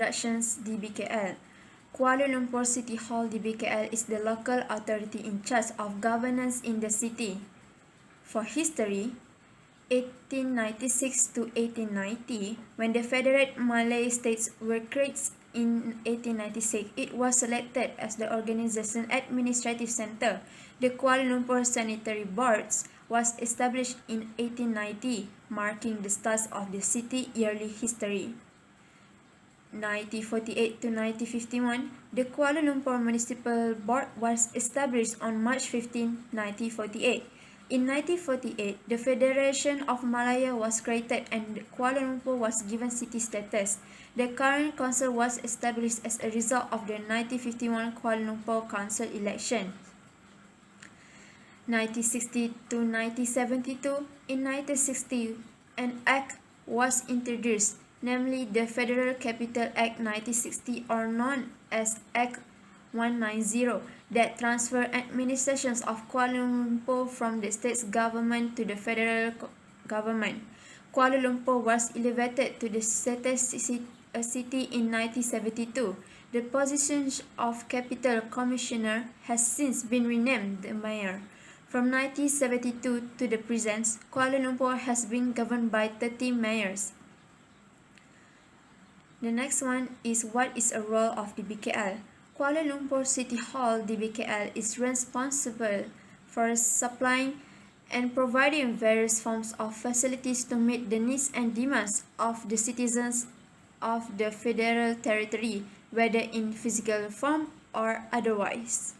Productions Dbkl. Kuala Lumpur City Hall Dbkl is the local authority in charge of governance in the city. For history, 1896 to 1890, when the Federate Malay States were created in 1896, it was selected as the organization administrative center. The Kuala Lumpur Sanitary Boards was established in 1890, marking the start of the city yearly history. 1948 to 1951, the Kuala Lumpur Municipal Board was established on March 15, 1948. In 1948, the Federation of Malaya was created and Kuala Lumpur was given city status. The current council was established as a result of the 1951 Kuala Lumpur Council election. 1960 to 1972, in 1960, an act was introduced, namely the Federal Capital Act 1960, or known as Act 190, that transferred administrations of Kuala Lumpur from the state government to the federal government. Kuala Lumpur was elevated to the status a city in 1972. The position of Capital Commissioner has since been renamed the Mayor. From 1972 to the present, Kuala Lumpur has been governed by 30 mayors. The next one is what is a role of Dbkl. Kuala Lumpur City Hall Dbkl is responsible for supplying and providing various forms of facilities to meet the needs and demands of the citizens of the federal territory, whether in physical form or otherwise.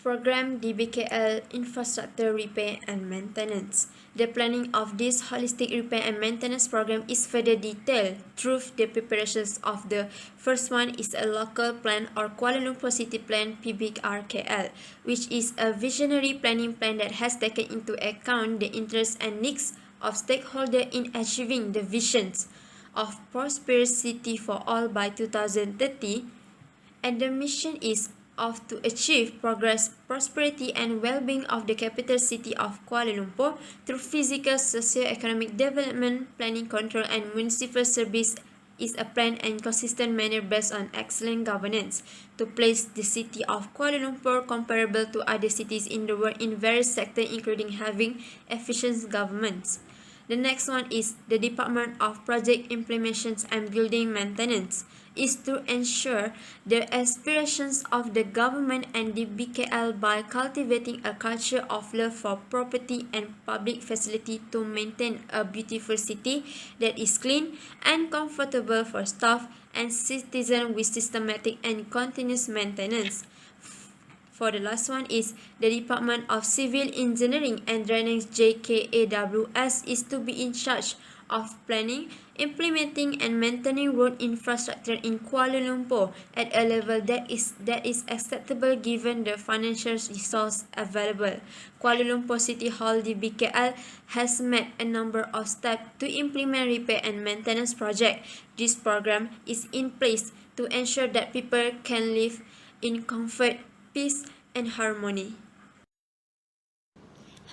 Program Dbkl Infrastructure Repair and Maintenance. The planning of this holistic repair and maintenance program is further detailed through the preparations of the first one is a local plan or Kuala Lumpur City Plan PBRKL, which is a visionary planning plan that has taken into account the interests and needs of stakeholders in achieving the visions of prosperous city for all by 2030, and the mission is to achieve progress, prosperity and well-being of the capital city of Kuala Lumpur through physical, socio-economic development, planning, control and municipal service is a planned and consistent manner based on excellent governance to place the city of Kuala Lumpur comparable to other cities in the world in various sectors, including having efficient governments. The next one is the Department of Project Implementations and Building Maintenance is to ensure the aspirations of the government and Dbkl by cultivating a culture of love for property and public facility to maintain a beautiful city that is clean and comfortable for staff and citizens with systematic and continuous maintenance. For the last one is the Department of Civil Engineering and Drainage JKAWS is to be in charge of planning, implementing and maintaining road infrastructure in Kuala Lumpur at a level that is acceptable given the financial resource available. Kuala Lumpur City Hall Dbkl has made a number of steps to implement repair and maintenance project. This program is in place to ensure that people can live in comfort, peace and harmony.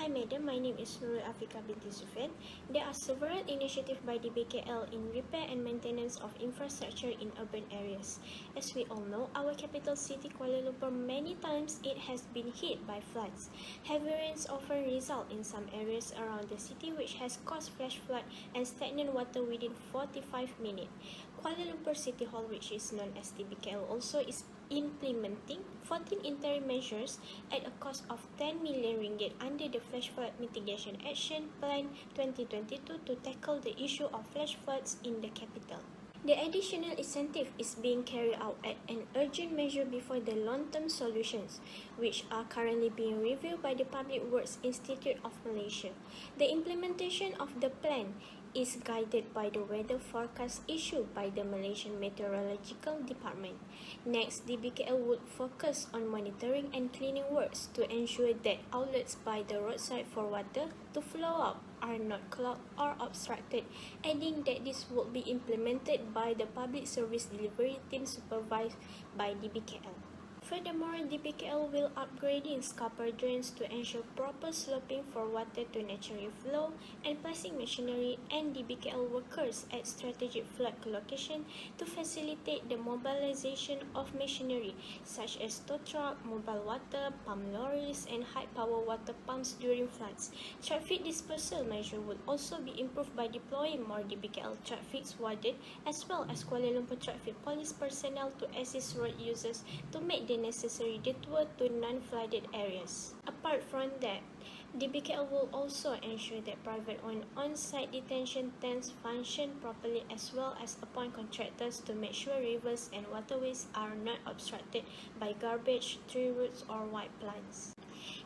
Hi madam, my name is NURUL Binti SUFFIAN. There are several initiatives by Dbkl in repair and maintenance of infrastructure in urban areas. As we all know, our capital city Kuala Lumpur, many times it has been hit by floods. Heavy rains often result in some areas around the city which has caused flash flood and stagnant water within 45 minutes. Kuala Lumpur City Hall, which is known as Dbkl, also is implementing 14 interim measures at a cost of 10 million ringgit under the Flash Flood Mitigation Action Plan 2022 to tackle the issue of flash floods in the capital. The additional incentive is being carried out at an urgent measure before the long-term solutions, which are currently being reviewed by the Public Works Institute of Malaysia. The implementation of the plan is guided by the weather forecast issued by the Malaysian Meteorological Department. Next, Dbkl would focus on monitoring and cleaning works to ensure that outlets by the roadside for water to flow out are not clogged or obstructed, adding that this will be implemented by the Public Service Delivery Team supervised by Dbkl. Furthermore, Dbkl will upgrading scupper drains to ensure proper sloping for water to naturally flow and placing machinery and Dbkl workers at strategic flood location to facilitate the mobilization of machinery such as tow truck, mobile water, pump lorries and high power water pumps during floods. Traffic dispersal measure will also be improved by deploying more Dbkl traffic warden as well as Kuala Lumpur traffic police personnel to assist road users to make the necessary detour to non-flooded areas. Apart from that, Dbkl will also ensure that private-owned on-site detention tents function properly as well as appoint contractors to make sure rivers and waterways are not obstructed by garbage, tree roots or white plants.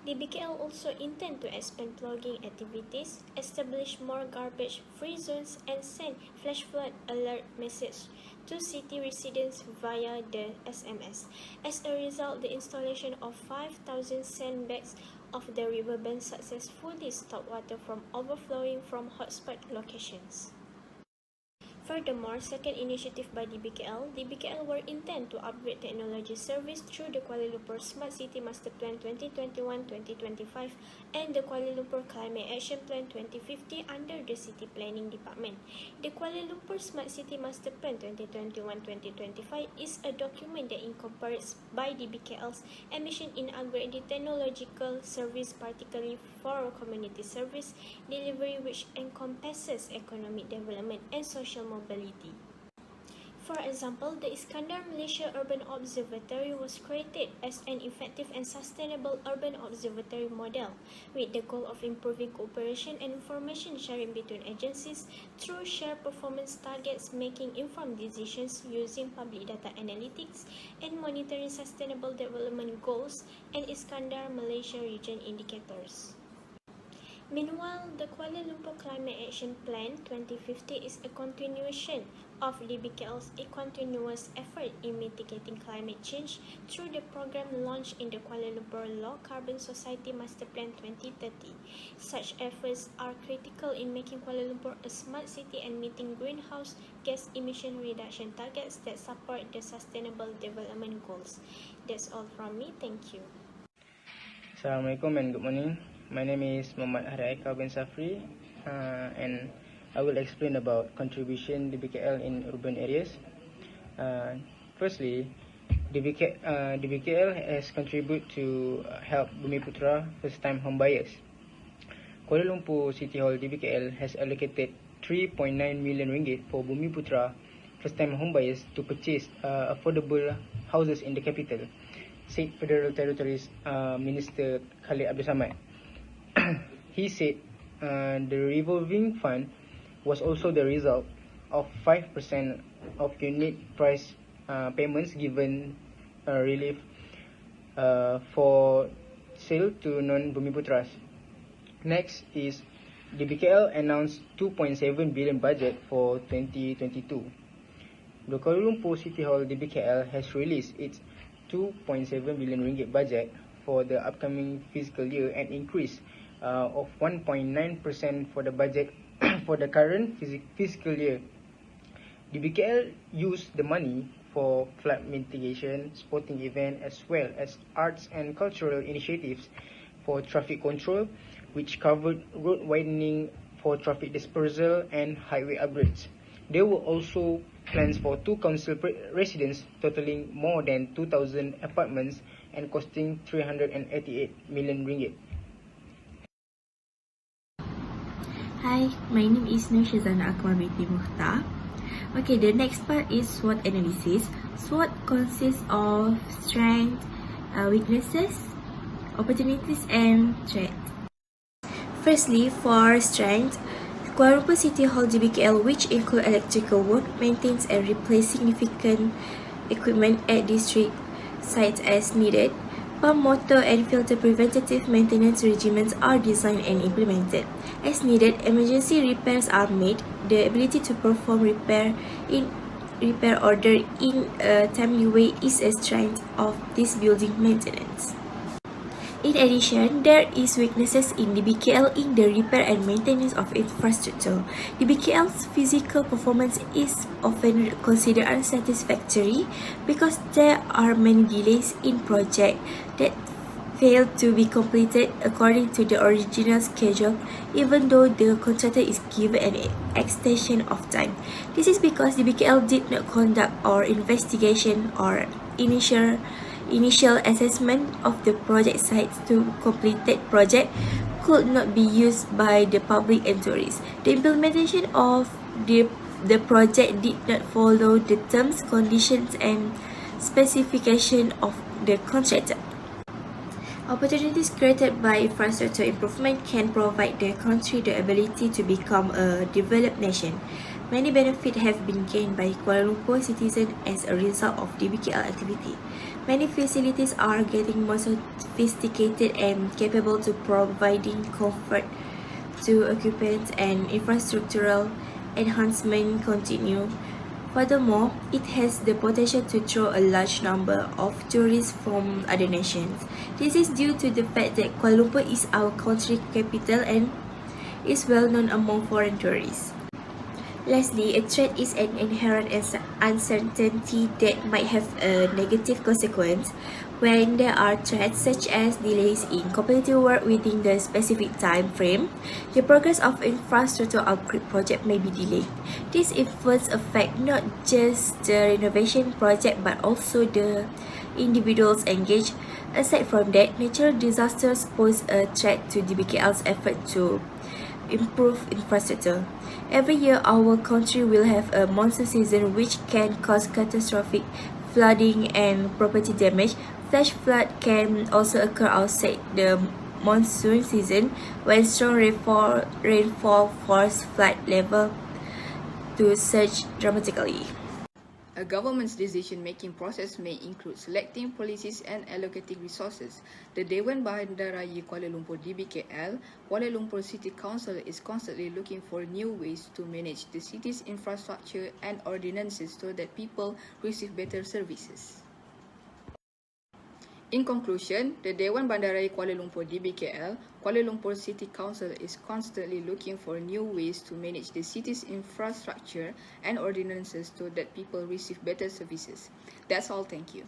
Dbkl also intend to expand plugging activities, establish more garbage-free zones and send flash flood alert message to city residents via the SMS. As a result, the installation of 5,000 sandbags of the riverbank successfully stopped water from overflowing from hotspot locations. Furthermore, second initiative by Dbkl will intend to upgrade technology service through the Kuala Lumpur Smart City Master Plan 2021-2025 and the Kuala Lumpur Climate Action Plan 2050 under the City Planning Department. The Kuala Lumpur Smart City Master Plan 2021-2025 is a document that incorporates by Dbkl's ambition in upgrading technological service, particularly for community service delivery, which encompasses economic development and social mobility. For example, the Iskandar Malaysia Urban Observatory was created as an effective and sustainable urban observatory model with the goal of improving cooperation and information sharing between agencies through shared performance targets, making informed decisions using public data analytics and monitoring sustainable development goals and Iskandar Malaysia region indicators. Meanwhile, the Kuala Lumpur Climate Action Plan 2050 is a continuation of Dbkl's continuous effort in mitigating climate change through the program launched in the Kuala Lumpur Low Carbon Society Master Plan 2030. Such efforts are critical in making Kuala Lumpur a smart city and meeting greenhouse gas emission reduction targets that support the Sustainable Development Goals. That's all from me. Thank you. Assalamualaikum and good morning. My name is HAIKAL bin SAFRI and I will explain about contribution Dbkl in urban areas. Firstly, Dbkl has contributed to help Bumiputra first-time home buyers. Kuala Lumpur City Hall Dbkl has allocated 3.9 million ringgit for Bumiputra first-time home buyers to purchase affordable houses in the capital, said Federal Territories Minister Khalid Abdul Samad. He said the revolving fund was also the result of 5% of unit price payments given relief for sale to non-Bumiputras. Next is Dbkl announced 2.7 billion budget for 2022. The Kuala Lumpur City Hall Dbkl has released its 2.7 billion ringgit budget for the upcoming fiscal year, an increase of 1.9% for the budget for the current fiscal year. Dbkl used the money for flood mitigation, sporting event, as well as arts and cultural initiatives for traffic control, which covered road widening for traffic dispersal and highway upgrades. There were also plans for 2 council residents totaling more than 2,000 apartments and costing 388 million ringgit. Hi, my name is Syazana Akmal Binti Mokhtar. Okay, the next part is SWOT analysis. SWOT consists of strengths, weaknesses, opportunities, and threats. Firstly, for strength, Kuala Lumpur City Hall Dbkl, which include electrical work, maintains and replace significant equipment at district sites as needed. Pump, motor, and filter preventative maintenance regimens are designed and implemented. As needed, emergency repairs are made. The ability to perform repair order in a timely way is a strength of this building maintenance. In addition, there is weaknesses in Dbkl in the repair and maintenance of infrastructure. Dbkl's physical performance is often considered unsatisfactory because there are many delays in projects that fail to be completed according to the original schedule, even though the contractor is given an extension of time. This is because Dbkl did not conduct our investigation or initial assessment of the project sites to completed project could not be used by the public and tourists. The implementation of the project did not follow the terms, conditions, and specification of the contractor. Opportunities created by infrastructure improvement can provide the country the ability to become a developed nation. Many benefits have been gained by Kuala Lumpur citizens as a result of Dbkl activity. Many facilities are getting more sophisticated and capable to providing comfort to occupants, and infrastructural enhancement continue. Furthermore, it has the potential to draw a large number of tourists from other nations. This is due to the fact that Kuala Lumpur is our country capital and is well known among foreign tourists. Lastly, a threat is an inherent uncertainty that might have a negative consequence. When there are threats such as delays in completing work within the specific time frame, the progress of infrastructure upgrade project may be delayed. These efforts affect not just the renovation project but also the individuals engaged. Aside from that, natural disasters pose a threat to Dbkl's effort to improve infrastructure. Every year, our country will have a monsoon season which can cause catastrophic flooding and property damage. Flash flood can also occur outside the monsoon season when strong rainfall force flood level to surge dramatically. A government's decision-making process may include selecting policies and allocating resources. The Dewan Bandaraya Kuala Lumpur Dbkl, Kuala Lumpur City Council is constantly looking for new ways to manage the city's infrastructure and ordinances so that people receive better services. In conclusion, the Dewan Bandaraya Kuala Lumpur Dbkl, Kuala Lumpur City Council is constantly looking for new ways to manage the city's infrastructure and ordinances so that people receive better services. That's all, thank you.